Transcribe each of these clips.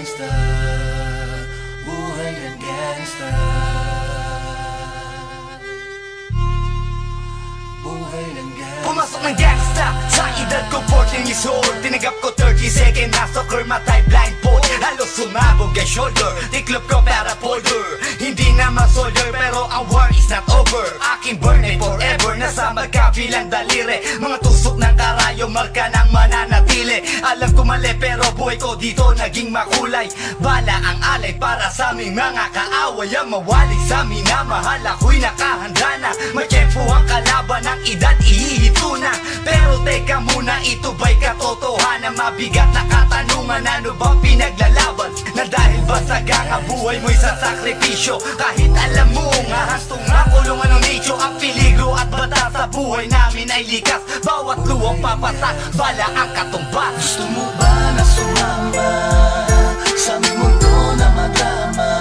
gangsta, buhay ng gangsta, buhay ng gangsta. Pumasok ng gangsta sa edad ko 14 years old. Tinagap ko 30 second na soccer matay blindfold. Halos sumabog ang shoulder, tiklop ko para polder. Hindi naman soldier pero ang war is not over. Aking burning forever, nasa magkabilang daliri. Mga tusok ng karayo, marka ng mananatili. Alam ko mali pero buhay ko dito naging makulay. Bala ang alay para sa aming mga kaaway. Ang mawali sa minamahal, ako'y nakahanda na. May tempo ang kalaban ng edad, ihihito na. Pero teka muna, ito ba'y katotohanan? Mabigat na katanungan, ano ba pinaglalaban? Na dahil basag ang buhay mo'y sa sakripisyo. Kahit alam mo nga hastong makulungan ng nicho. Ang peligro at bata sa buhay namin ay likas. Bawat luwang papasak, bala ang katumbas. Gusto mo ba na sumama sa aming mundo na madrama?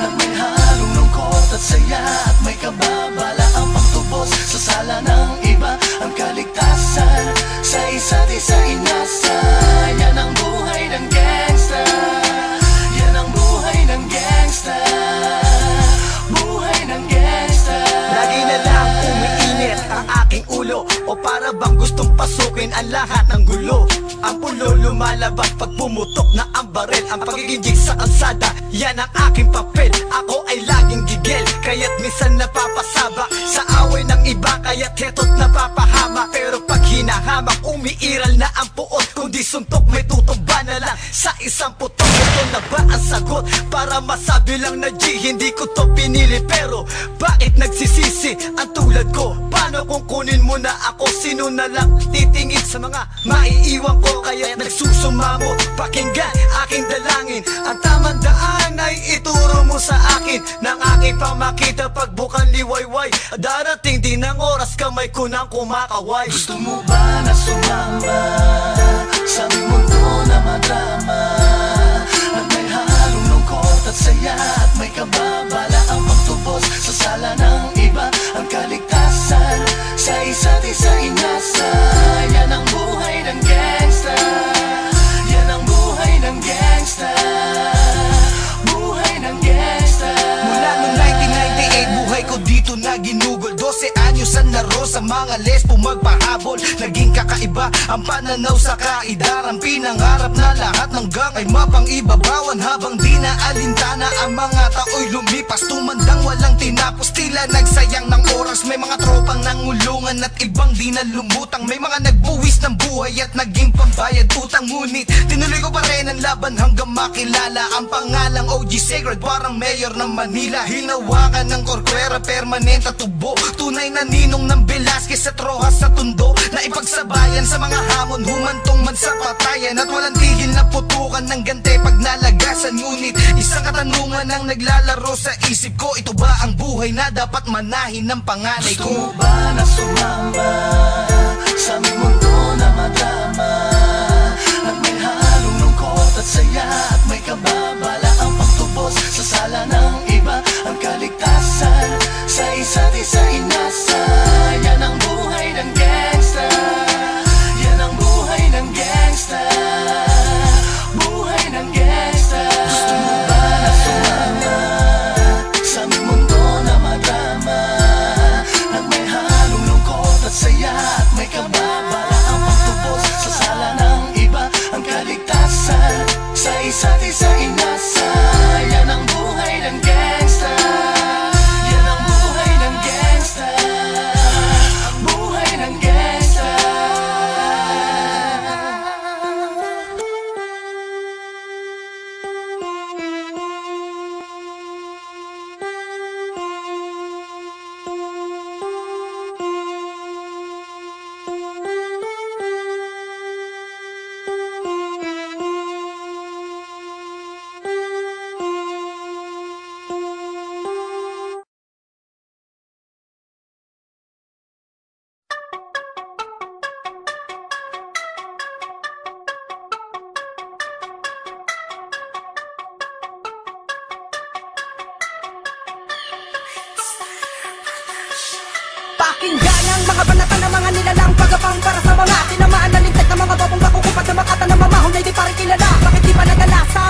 At may halong lungkot at saya, at may kababala ang pagtubos sa sala ng iba. Ang kaligtasan sa isa't isa inasa. Yan ang buhay ng gangsta, yan ang buhay ng gangsta, buhay ng gangsta. Lagi na lang umiinit ang aking ulo, o para bang gustong pasukin ang lahat ng gulo. Ang pulo lumalabas pag pumutok na ang baril. Ang pagiging jig sa kalsada, yan ang aking papel. Ako ay laging gigil, kaya't minsan napapasaba sa away ng iba, kaya't heto't napapahama. Pero pag hinahamak, umiiral na ang puot. Kundi suntok, may tutumba na lang sa isang putok. Ito na ba ang sagot? Para masabi lang na G, hindi ko to pinili. Pero bakit nagsisisi ang tulad ko? Paano kung kunin mo na ako? Sino na lang titingin sa mga maiiwan ko? Kaya nagsusumamo, pakinggan aking dalangin. Ang tamang daan ay ituro mo sa akin. Nang aking pamakita pagbukan liwayway. Darating din ang oras, kamay ko nang kumakaway. Gusto mo ba na sumama sa aming mundo na madrama? At may halong lungkot at saya, at may kababala ang pagtubos sa sala ng iba. Ang kaligtasan sa isa't isa inasa. Yan ang buhay ng gangsta, yan ang buhay ng gangsta, buhay ng gangsta. Mula noong 1998, buhay ko dito na ginugol. 12 anyos ang laro sa mga lesbo magpahabol. Naging kakaiba ang pananaw sa kaidaran. Pinangarap na lahat ng gang ay mapang-ibabawan. Habang di na alintana ang mga tao'y lumipas. Tumandang walang tinapos, tila nagsayang ng oras. May mga tropang nangulungan at ibang di na lumutang. May mga nagbuwis ng buhay at naging pambayad utang. Ngunit tinuloy ko pa rin ang laban hanggang makilala ang pangalang OG Sacred, parang mayor ng Manila. Hinawakan ng korkwera, permanent at tubo. Tunay na ninong ng Velasquez at Rojas sa tundo. Na ipagsabayan sa mga hamon, humantong man sa patayan. At walang tigil na putukan ng gante pag nalagasan. Ngunit isang katanungan ang naglalaro sa isip ko. Ito ba ang buhay na dapat manahin ng panganay ko? Gusto mo ba na sumama sa aming mundo na madrama? At may halong lungkot at saya, at may kababala ang pagtubos sa sala ng iba. Ang kaligtasan sa isa't isa inasa. Yan ang buhay ng gangsta, yan ang buhay ng gangsta, buhay ng gangsta. Gusto mo ba na sumama sa aming mundo na madrama? At may halong lungkot at saya, at may kababala ang pagtubos sa sala ng iba. Ang kaligtasan sa isa't isa inasa. Yan ang buhay ng gangsta, yan ang buhay ng gangsta, buhay ng gangsta. Pakinggan ang mga banata ng mga nilalang pagabang para sa mga tinamaan na lintek ng mga babong bakukupad na makata na mamahon na hindi pa rin kilala. Bakit di pa nadala sa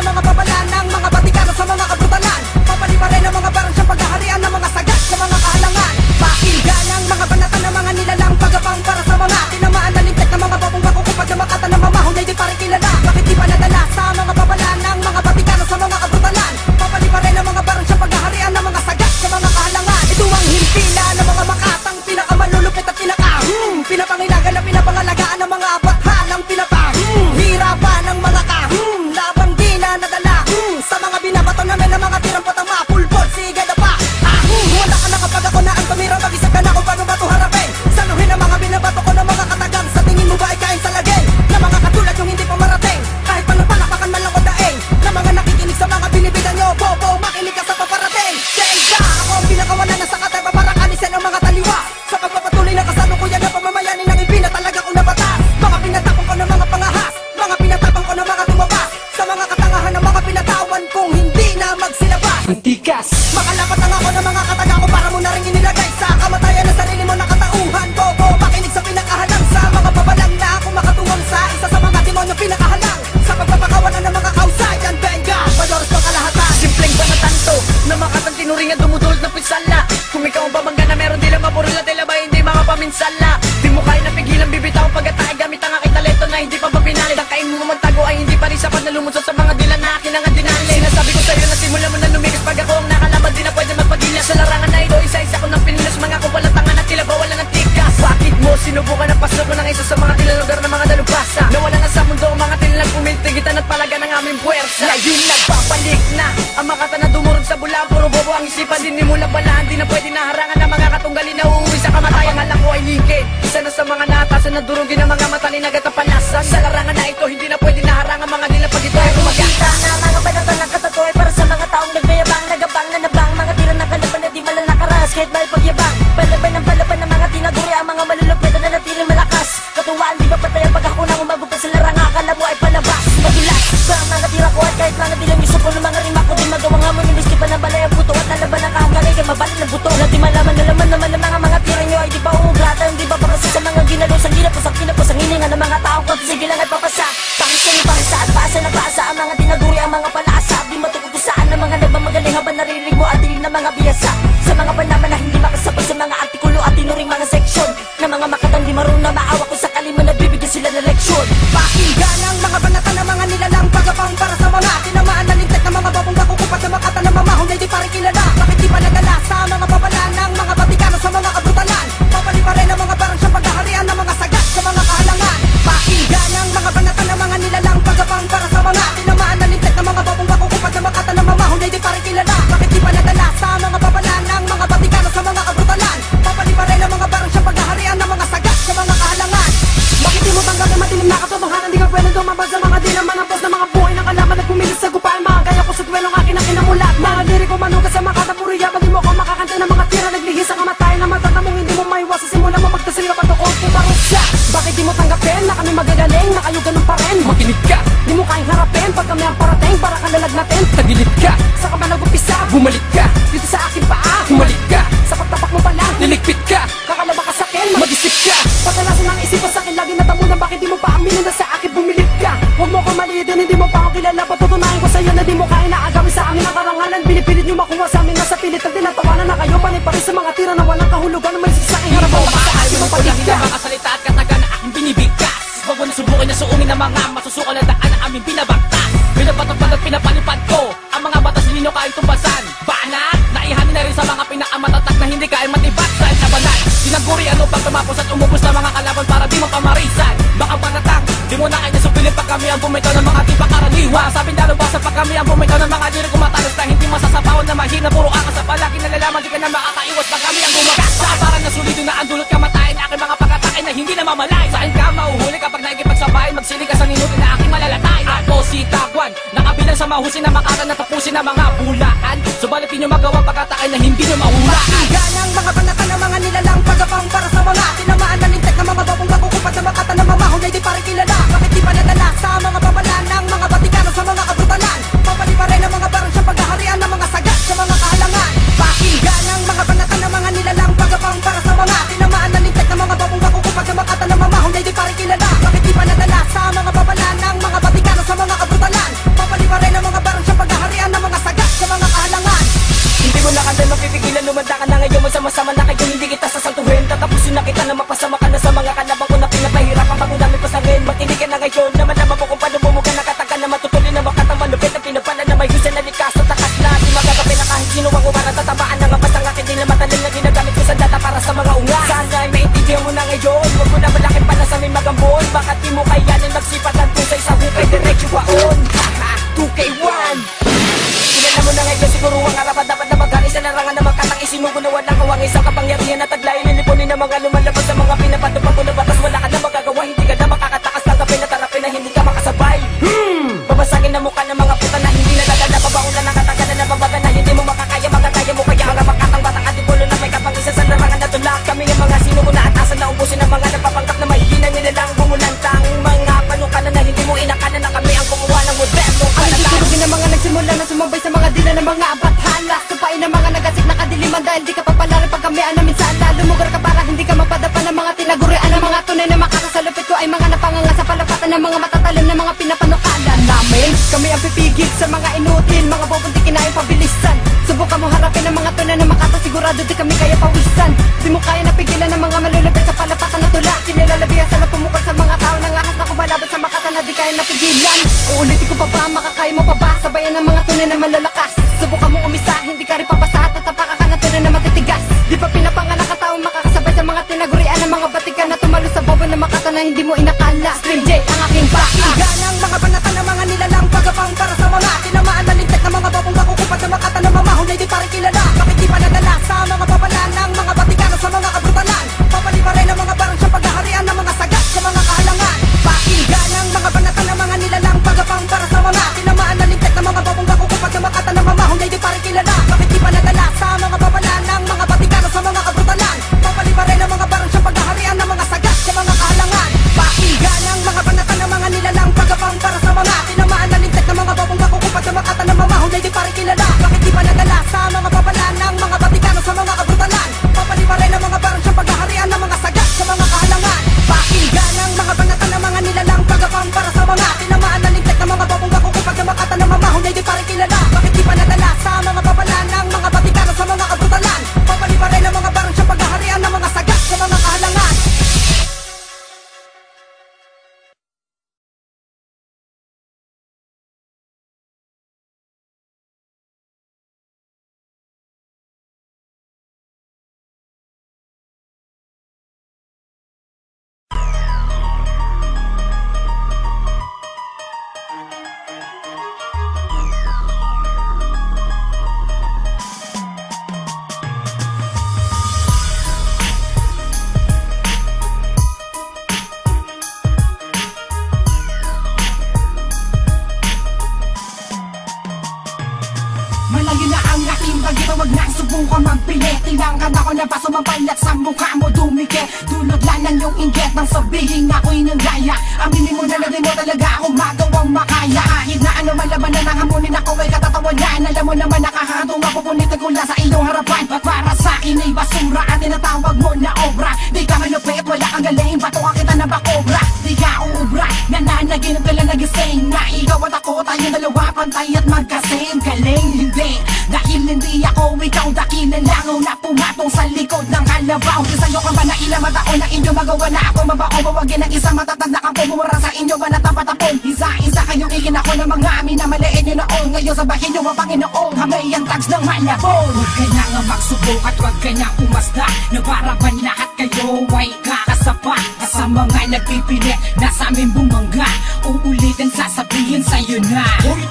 pwersa. Ngayon nagbabalik na ang mga kata na dumurog sa bulan. Puro bobo ang isipan, din ni mula balahan. Di na pwede naharangan ng mga katunggali na uuwi sa kamatayan. Alam ko ay likin, isa na sa mga naatasan na durugin ng mga matalinagat at panasan. Sa larangan na ito, hindi na pwede naharangan mga nila pag ito ay kumagita na mga banatan ng katatoy para sa mga taong nagmayabang, nagabang na nabang. Mga tira ng kalaban na di malang nakaras kahit may pagyabang. Palaban ng mga tinaguri ang mga malulupit na natiling malakas. Katuwaan di ba patay ang pag ako nang umagupit sa larang. Akala mo ay palabas, madulas ba ang mga tira ko at kahit mga dilang gusto ko ng mga rima ko. Di magawang hamon yung miski pa ng balay ang buto at nalaban ng kahangalay kay mabalin ng buto. Na di malaman na laman naman ng mga tira nyo ay di pa uugrata. Hindi ba baka sa mga ginalo sa gila pasak pinapos ang hiningan ng mga taong kung sige lang ay papasa. Pangis ka ng pangisa at paasa na paasa ang mga tinaguri ang mga palasa. Di matukoy kung saan ang mga nagmamagaling habang naririnig mo at dilim ng mga biyasa. Sa mga panaman na hindi makasabay sa mga artikulo at tinuring mga seksyon na mga makatang di marunong na maawa kung sakali man nagbibigay sila ng leksyon. Pakinggan ang mga banatan ng mga nilalang pagabang para sa mga tinamaan na lintek ng mga babong nakukupat na makata ng mamahon ay di pa rin kilala. Bakit di pa nadala sa mga babalan ng mga Vatikano sa mga kabrutalan? Papali pa rin ang mga barang siyang paghaharian ng mga sagat sa mga kahalangan. Pakinggan ang mga banatan ng mga nilalang pagabang para sa mga tinamaan na lintek ng mga babong nakukupat na makata ng mamahon ay di pa rin kilala. Bakit di pa nadala sa mga babalan ng mga Vatikano sa mga kabrutalan? Papali pa rin ang mga barang siyang paghaharian ng mga sagat sa mga kahalangan. Bakit di mo tanggap na matilim na katotohanan? Di ka pwede dumabas sa mga di naman ang na mga buhay ng kalaban at pumilit sa gupahan. Mga gaya ko sa tuwelong akin ang kinamulat. Mga diri ko manugas sa makata puriya. Pag di mo ko makakanta ng mga tira naglihis sa kamatayan na matatamong hindi mo maiwas sa simula mo magtasil ka patukol pumarot siya. Bakit di mo tanggapin na kami magagaling na kayo ganun pa rin? Makinig ka, di mo kayang harapin pag kami ang parating para kalalag natin. Tagilid ka, sa ka ba nag-upisa? Bumalik ka, dito sa akin paa. Humalik ka, sa pagtapak mo pala niligpit ka, kakalaba ka sa akin mag-isip ka. Patalasan ang isipan sa akin lagi natamunan. Bakit di mo pa aminin na sa akin bumilip ka? Huwag mo ko maliitin, hindi mo pa ako kilala. Patutunayan ko sa'yo na di mo kaya na agawin sa amin ang karangalan. Pinipilit nyo makuha sa amin, nasa pilit ang tinatawanan na kayo. Panay pa rin sa mga tira na walang kahulugan na may sisaking harap mo pa sa akin mo paligid ka. Mga salita at kataga na aking binibigkas. Huwag mo na subukin na suungin ng mga masusukol na daan na aming binabaktas. Pinapatapad at pinapalipad ko ang mga batas hindi nyo kayang tumbasan. Banat, naihanin na rin sa mga pinakamatatak na hindi kayang matibak sa itabanan. Tinaguri ano pag tumapos at umubos na mga kalaban para di mo pamarisan. Baka panatang, di mo na kanya supilit pag kami ang bumitaw ng mga di pa karaniwa. Sabing dalubasa pag kami ang bumitaw ng mga diri kumatalas na hindi masasapawan na mahina. Puro angas sa palagi nalalaman di ka na makakaiwas pag kami ang gumagas. Sa aparan na sulido na ang dulot kamatayin aking mga pagkatakin na hindi na mamalay. Saan ka mauhuli kapag nakikipagsabay magsiling ka sa minuto na aking malalatay. Ako si Tagwan, nakabilang sa mahusin na makakan na tapusin na mga bulaan. Subalit di nyo magawa pagkatakin na hindi nyo mahulaan. Pakinggan ang mga banatan ng mga nilalang pagabang para sa mga tinamaan na lintek ng mga babong nakukupat na makata ng mamahon ay di pa rin kilala. Bakit di pa nadala sa mga babalan ng mga Vatikano sa mga kabrutalan? Papali pa rin ang mga barang siyang paghaharian ng mga sagat sa mga kahalangan. Pakinggan ang mga banatan ng mga nilalang pagabang para sa mga tinamaan na lintek ng mga babong nakukupat na makata ng mamahon ay di pa rin kilala. Bakit di pa nadala sa mga babalan ng mga Vatikano sa mga kabrutalan? Papali pa rin ang mga barang siyang paghaharian ng mga sagat sa mga kahalangan. Hindi mo na kanda mapipigilan, lumanda ka na ngayon. Magsama-sama na kayo, hindi kita sasantuhin. Tatapusin na kita na mapasama ka na sa mga kalabang ko na pinapahirapan bago namin pasangin. Makinig ka na ngayon, naman naman mo kung paano bumuga na katagan na matutulin na makatang malupit na pinapala na may husan na likas at takas na di magagapi na kahit sino ang umara. Tatabaan na nga basta ang akin din na matalim na ginagamit ko sa data para sa mga unga. Sana ay maintindihan mo na ngayon, huwag mo na malaki pala sa may magambon. Bakit di mo kayanin magsipat at tusay sa hukay diretsyo waon. 2K1 kilala mo na ngayon siguro ang harapan dapat na maghalis sa larangan na magkatang isinugo na walang kawang isang kapangyarihan at taglayin nilipunin na mga lumalabas sa mga pinapatupag ko na batas. Wala ka na magagawa, hindi ka na makakatakas. Tanggapin na tarapin na hindi ka makasabay. Babasagin na mukha ng mga puta na hindi nadadala. Babaulan na katagalan na babaga na hindi mo makakaya. Magkakaya mo kaya mga makatang batang atipulo na may kapangisa sa larangan na tulak. Kami ang mga sinugo na atasan na ubusin ang mga napapanggap na mahihina nila lang bumulantang. Mga panukala na hindi mo inakala na kami ang kumuha ng moderno. Ang nagsisurugin ng mga nagsimula na sumabay sa mga dila ng mga abathala. Supain ng mga nagasik na kadiliman dahil di ka papalaran pag kami namin sa ala. Lumugar ka para hindi ka mapadapa ng mga tinagurian. Ang mga tunay na makasasalupit ko ay mga napanganga sa palapatan ng mga matatalim na mga pinapanukalan namin. Kami ang pipigil sa mga inutil, mga bubuntikin na yung pabilisan. Subukan mo harapin ang mga tunay na makatasigurado di kami kaya pawisan. Di mo kaya napigilan ng mga malulupit sa palapatan na tula. Sinilalabihasan na pumukal sa mga tao na ngahas na kumalabot sa makata na di kaya napigilan. Uulitin ko pa ba, makakaya mo pa ba? Sabayan ng mga tunay na malalakas. Subukan mo umisa, hindi ka rin papasa. Tatapakan ka na tunay na matitigas. Di pa pinapanganak ka taong makakasabay sa mga tinagurian ng mga batikan na tumalo sa bobo na makata na hindi mo inakala. Stream J ang aking pakinggan ang mga banatan ng mga nilalang pagabang para sa mga Malayo na ang ating bagito, wag nang subukan magpilit. Tinangkan ako na baso mapalat sa mukha mo dumikit. Dulot lang ng iyong inggit nang sabihin ako'y nanggaya. Aminin mo na lang din mo talaga ako magawang makaya. Kahit na ano malabanan ang hamunin ako ay katatawanan. Alam mo naman nakakatong mapupunitin ko lang sa iyong harapan. Para sa akin ay basura at tinatawag mo na obra. Di ka malupit, wala kang galing, bato ka kita na bakobra. Di ka uubra, nananaginip ka lang nagising. Na ikaw at ako, tayo dalawa pantay at magkasing. Galing hindi, dahil hindi ako ikaw dakilan lang na pumatong sa likod ng kalabaw. Di sa'yo kang ba na ilang mataon na inyo magawa na ako mabao. Bawagin ang isang matatag na kampo, bumura sa inyo ba natapatapon. Isa-isa kayong ikin ako ng mga amin na maliit nyo noon. Ngayon sabahin nyo ang Panginoon, hamay ang tags ng malabon. Huwag ka na nga magsubok at huwag ka na umasda, na para ba lahat kayo ay kakasapa. Sa mga nagpipilit na sa amin bumangga, uulitin sasabihin sa'yo na Huwag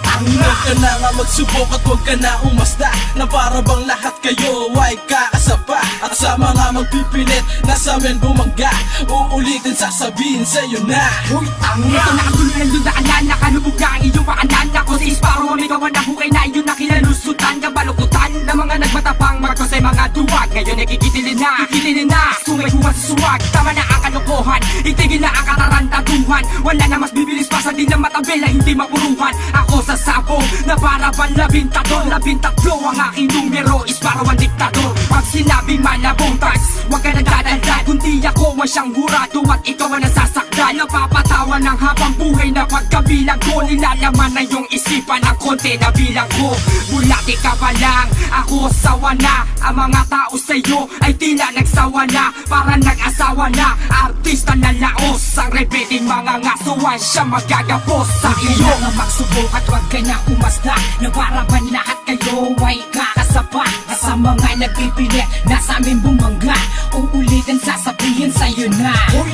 ka na nga magsubok at huwag ka na umasta, na para bang lahat kayo ay kakasapa. At sa mga magpipilit na sa amin bumangga, uulitin sasabihin sa'yo na ito na ang tuloy ng dudaanan, nakalubog na ang iyong paanan. Ako si Isparo, mamigawan na hukay na iyong nakilalusutan. Kabalukutan na mga nagmatapang magkosay mga duwag. Ngayon nagkikitili na, sumay huwan sa suwag. Tama na ang kalokohan, itigil na ang katarantaduhan. Wala na mas bibilis pa sa di na matabil na hindi mapuruhan. Ako sa sabong na para bang labintador. Labintatlo ang aking numero, Isparo ang diktador. Pag sinabing malabong tags, huwag ka nagdadaldal. Kundi ako ay siyang hurado at ikaw ang nasasakdal. Napapatawa ng habang buhay na pagkabilang ko. Nilalaman na yung isipan ang konti na bilang ko. Bulati ka pa lang, ako sawa na. Ang mga tao sa'yo ay tila nagsawa na. Para nag-asawa na, artista na laos. Ang repeting mga ngasuan, siya magagapos sa iyo. Huwag ka na magsubok at huwag ka na umasda, na para ba lahat kayo ay kakasapa. Sa mga nagpipilit na sa amin bumangga, uulitin sasabihin sa'yo na Huwag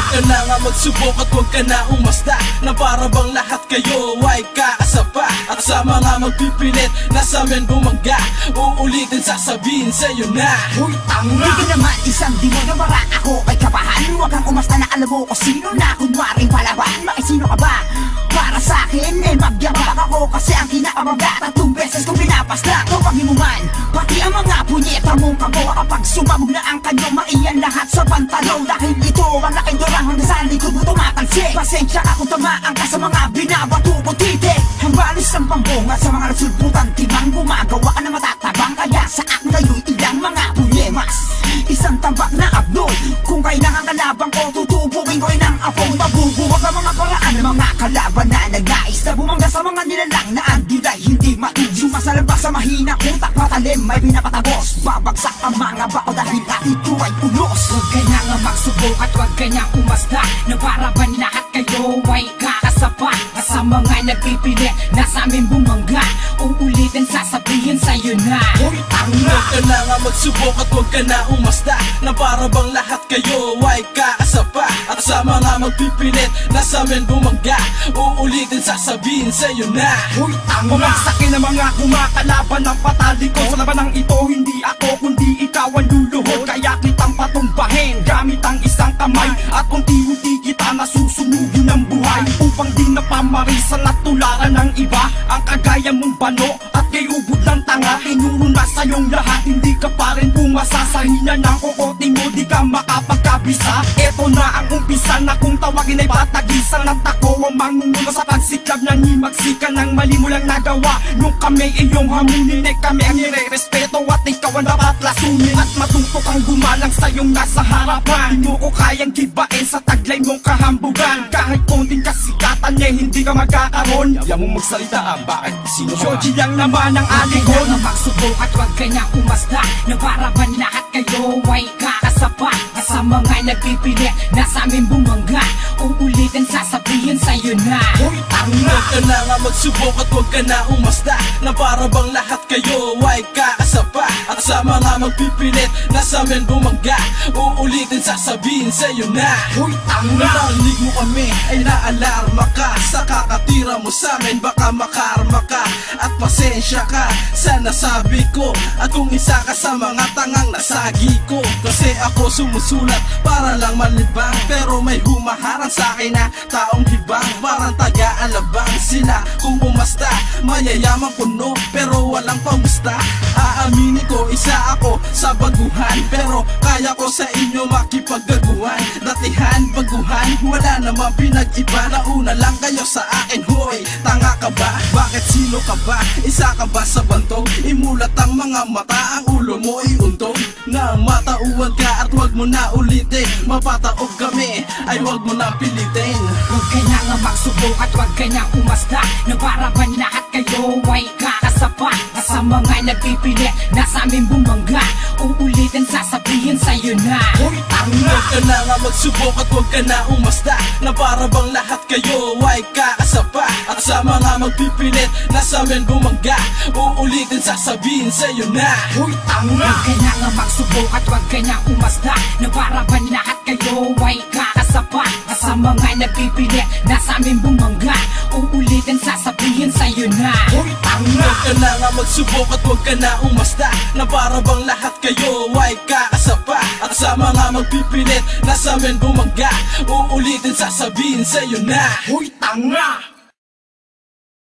ka na nga magsubok at huwag ka na umasta, na para bang lahat kayo ay kakasapa. At sa mga magpipilit na sa amin bumangga, uulitin sasabihin sa'yo na Hindi ka naman isang dimo na wala ako ay kabahan. Huwag kang umasta na alam mo ko sino na kunwaring palaban. Makisino ka ba? Para sa akin eh magyabang ako, kasi ang kinakababa tatlong beses kong pinapasla. Tawagin mo man pati ang mga punyeta mong kabawa. Kapag sumabog na ang kanyo, maiyan lahat sa pantalaw. Dahil ito ang laking dorang hanggang sa likod mo tumatalsik. Pasensya ka kung tamaan ka sa mga binabato ko titik. Ang balis ng pambunga sa mga nagsulputan timang. Gumagawa ka na matatabang, kaya sa akin kayo'y ilang mga punyemas. Isang tambak na abdol, kung kailangan kalabang ko, tutubukin ko'y ng apong. Mabubuwag ang mga paraan ng mga kalaban na nagnais na bumangga sa mga nilalang na andilay hindi matuyo. Masalabas sa mahina, utak matalim, may pinapatagos. Babagsak ang mga bao dahil ito ay unos. Huwag ka na nga magsubok at huwag ka na umasda, na para ba lahat kayo ay kakasapa. Sa mga nagpipilit na sa amin bumangga, uulitin sasabihin sa'yo na Huwag ka na nga magsubok at huwag ka na umasta, na para bang lahat kayo ay kakasapa. At sa mga magpipilit na sa amin bumangga, uulitin sasabihin sa'yo na Pumaksakin ang mga kumakalaban ng patali ko. Sa labanang ito hindi ako kundi ikaw ang luluhod. Kaya kitang patumbahin gamit ang isang kamay, at unti-unti kita nasusunugin ng buhay. Upang di napamarisan at tularan ng iba ang kagaya mong bano at kay ubod ng tanga. Tinuro na sa'yong lahat, hindi ka pa rin pumasa sa hina ng kokote mo, di ka makapagkabisa. Eto na ang umpisa na kung tawagin ay patagisan ng tako. Ang mangungulo sa pagsiklab na ni magsikan ng mali mo lang nagawa. Nung kami iyong hamunin ay kami ang nire-respeto, at ikaw ang dapat lasunin. At matuto kang gumalang sa iyong nasa harapan. Di mo ko kayang gibain sa taglay mong kahambugan. Kahit konting kasikatan eh hindi ka magkakaroon. Yaw mong magsalita, bakit sino ka? Shoji lang naman ang alikon. Huwag ka na magsubok at huwag ka na umasda, na para ba lahat kayo ay kakasapa. Sa mga nagpipilit na sa amin bumangga, uulitin sasabihin sa'yo na Huwag ka na nga magsubok at huwag ka na umasta, na para bang lahat kayo ay kakasapa. At sa mga magpipilit na sa amin bumangga, uulitin sasabihin sa'yo na Narinig mo kami ay naalarma ka sa kakatira mo sa amin, baka makarma ka. At pasensya ka sa nasabi ko, at kung isa ka sa mga tangang nasagi ko. Kasi ako sumusulat para lang malibang, pero may humaharang sa akin na taong hibang. Parang taga-alabang sila kung umasta, may mayayaman puno pero walang pamusta. Aaminin ko isa ako sa baguhan, pero kaya ko sa inyo makipaggaguhan. Datihan, baguhan, wala namang pinag-iba. Nauna lang kayo sa akin, hoy, tanga ka ba? Bakit sino ka ba? Isa ka ba sa bantog? Imulat ang mga mata, ang ulo mo iuntog. Na matauwag ka at wag mo na ulitin. Mapataog kami, ay wag mo na pilitin. Huwag ka na nga magsubok at huwag ka na umasta, na para ba lahat kayo ay kakasapat. Sa mga nagpipilit na sa amin bumangga, uulitin sasabihin sa'yo na, hoy, tanga. Huwag ka na nga magsubok at huwag ka na umasta, na para bang lahat kayo ay kakasapa. At sa mga magpipilit na sa amin bumangga, uulitin sasabihin sa'yo na, hoy, tanga. Huwag ka na nga magsubok at huwag ka na umasta, na para ba lahat kayo ay kakasapa. At sa mga nagpipilit na sa amin bumangga, uulitin sasabihin sa'yo na, hoy, tanga. Huwag ka na nga magsubok at huwag ka na umasta, na para bang lahat kayo ay kakasapa. At sa mga magpipilit na sa amin bumangga, uulitin sasabihin sa'yo na, hoy, tanga.